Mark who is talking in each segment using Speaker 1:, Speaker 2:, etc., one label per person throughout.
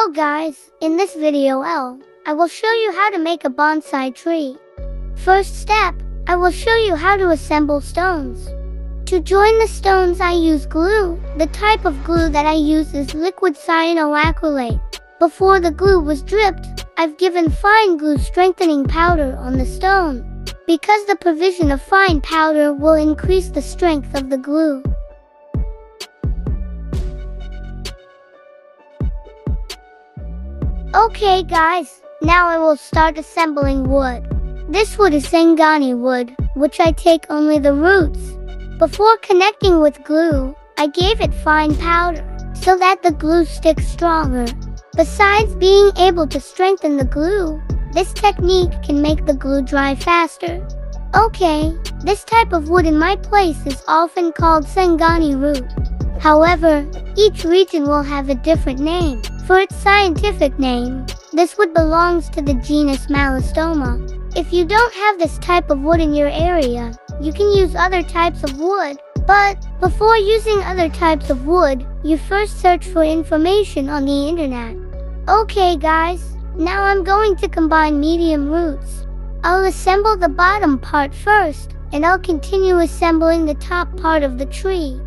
Speaker 1: Hello guys, in this video I will show you how to make a bonsai tree. First step, I will show you how to assemble stones. To join the stones I use glue. The type of glue that I use is liquid cyanoacrylate. Before the glue was dripped, I've given fine glue strengthening powder on the stone, because the provision of fine powder will increase the strength of the glue. Okay guys, now I will start assembling wood. This wood is Sengani wood, which I take only the roots. Before connecting with glue, I gave it fine powder, so that the glue sticks stronger. Besides being able to strengthen the glue, this technique can make the glue dry faster. Okay, this type of wood in my place is often called Sengani root. However, each region will have a different name. For its scientific name, this wood belongs to the genus Malastoma. If you don't have this type of wood in your area, you can use other types of wood. But before using other types of wood, you first search for information on the internet. Okay guys, now I'm going to combine medium roots. I'll assemble the bottom part first, and I'll continue assembling the top part of the tree.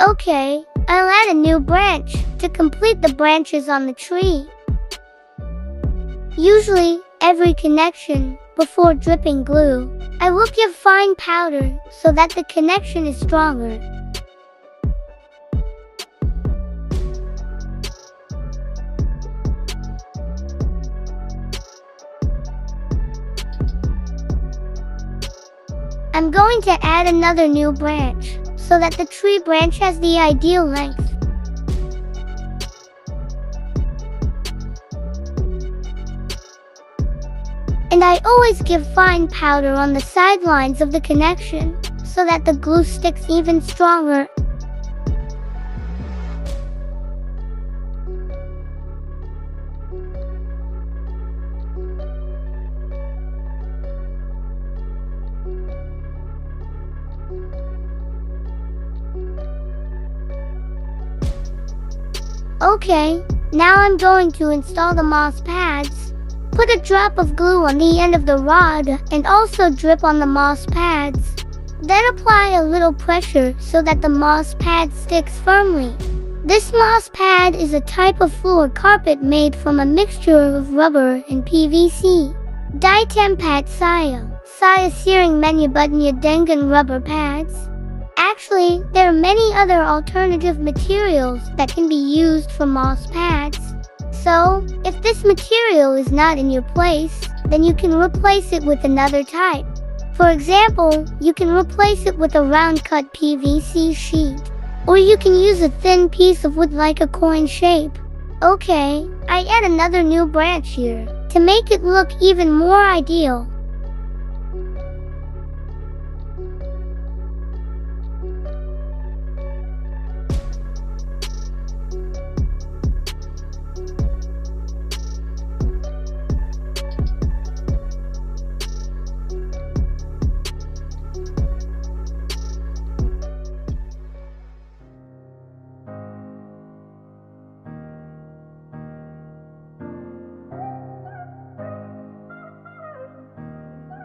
Speaker 1: Okay, I'll add a new branch to complete the branches on the tree. Usually, every connection, before dripping glue, I will give fine powder so that the connection is stronger. I'm going to add another new branch, so that the tree branch has the ideal length. And I always give fine powder on the sidelines of the connection, so that the glue sticks even stronger. Okay, now I'm going to install the moss pads. Put a drop of glue on the end of the rod and also drip on the moss pads. Then apply a little pressure so that the moss pad sticks firmly. This moss pad is a type of floor carpet made from a mixture of rubber and PVC. Di tempat saya sering menyebutnya dengan rubber pads. Actually, there are many other alternative materials that can be used for moss pads. So, if this material is not in your place, then you can replace it with another type. For example, you can replace it with a round-cut PVC sheet. Or you can use a thin piece of wood like a coin shape. Okay, I add another new branch here, to make it look even more ideal.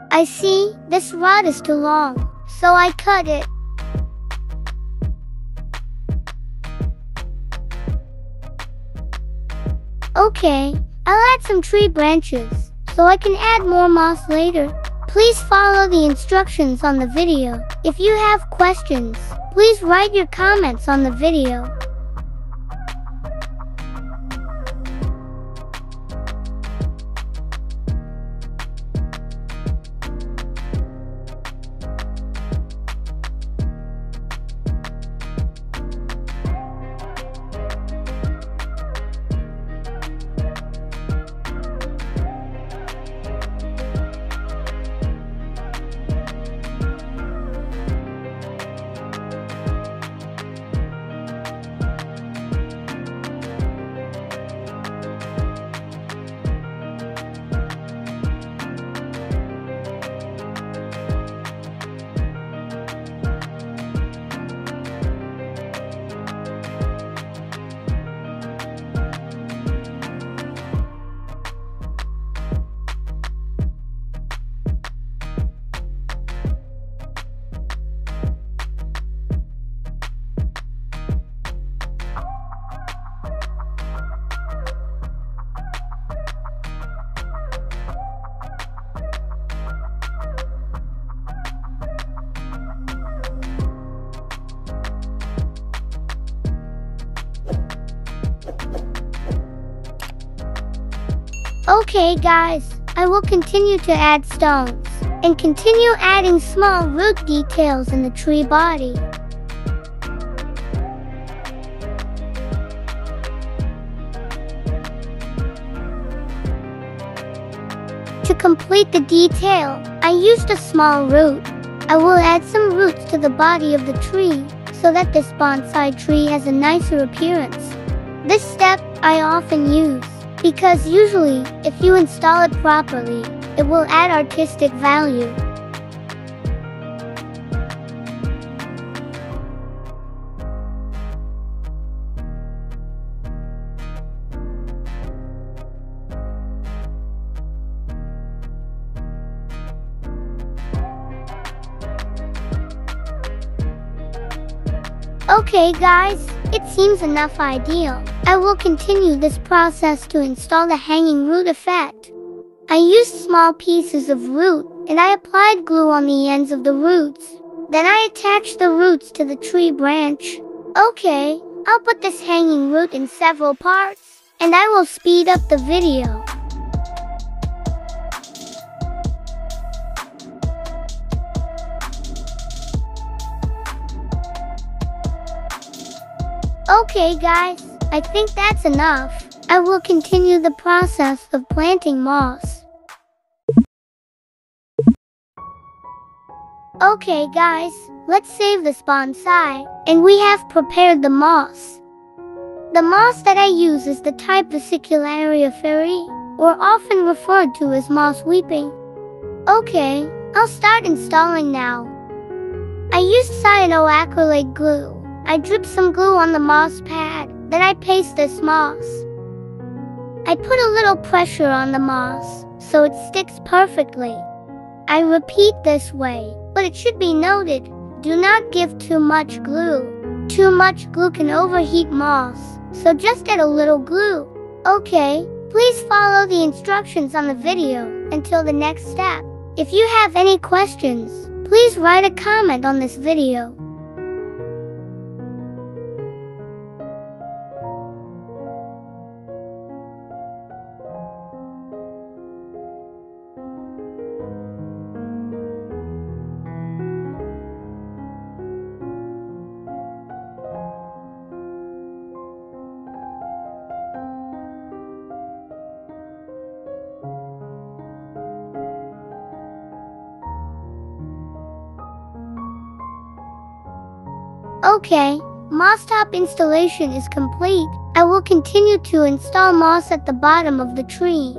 Speaker 1: I see, this rod is too long, so I cut it. Okay, I'll add some tree branches, so I can add more moss later. Please follow the instructions on the video. If you have questions, please write your comments on the video. Okay guys, I will continue to add stones, and continue adding small root details in the tree body. To complete the detail, I used a small root. I will add some roots to the body of the tree, so that this bonsai tree has a nicer appearance. This step I often use, because usually, if you install it properly, it will add artistic value. Okay guys, it seems enough ideal. I will continue this process to install the hanging root effect. I used small pieces of root, and I applied glue on the ends of the roots. Then I attached the roots to the tree branch. Okay, I'll put this hanging root in several parts, and I will speed up the video. Okay guys, I think that's enough. I will continue the process of planting moss. Okay guys, let's save this bonsai, and we have prepared the moss. The moss that I use is the type Vesicularia fairy, or often referred to as moss weeping. Okay, I'll start installing now. I used cyanoacrylate glue. I dripped some glue on the moss pad, then I paste this moss. I put a little pressure on the moss, so it sticks perfectly. I repeat this way, but it should be noted, do not give too much glue. Too much glue can overheat moss, so just add a little glue. Okay, please follow the instructions on the video until the next step. If you have any questions, please write a comment on this video. Okay, moss top installation is complete. I will continue to install moss at the bottom of the tree.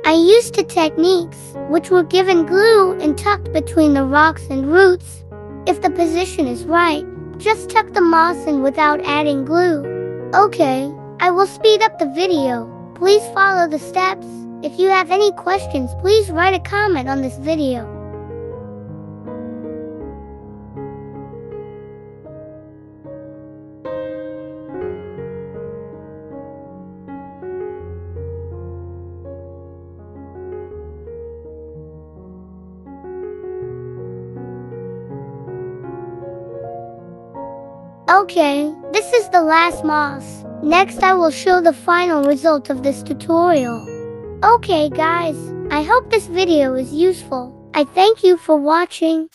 Speaker 1: I used two techniques, which were given glue and tucked between the rocks and roots. If the position is right, just tuck the moss in without adding glue. Okay, I will speed up the video. Please follow the steps. If you have any questions, please write a comment on this video. Okay, this is the last moss. Next I will show the final result of this tutorial. Okay guys, I hope this video is useful. I thank you for watching.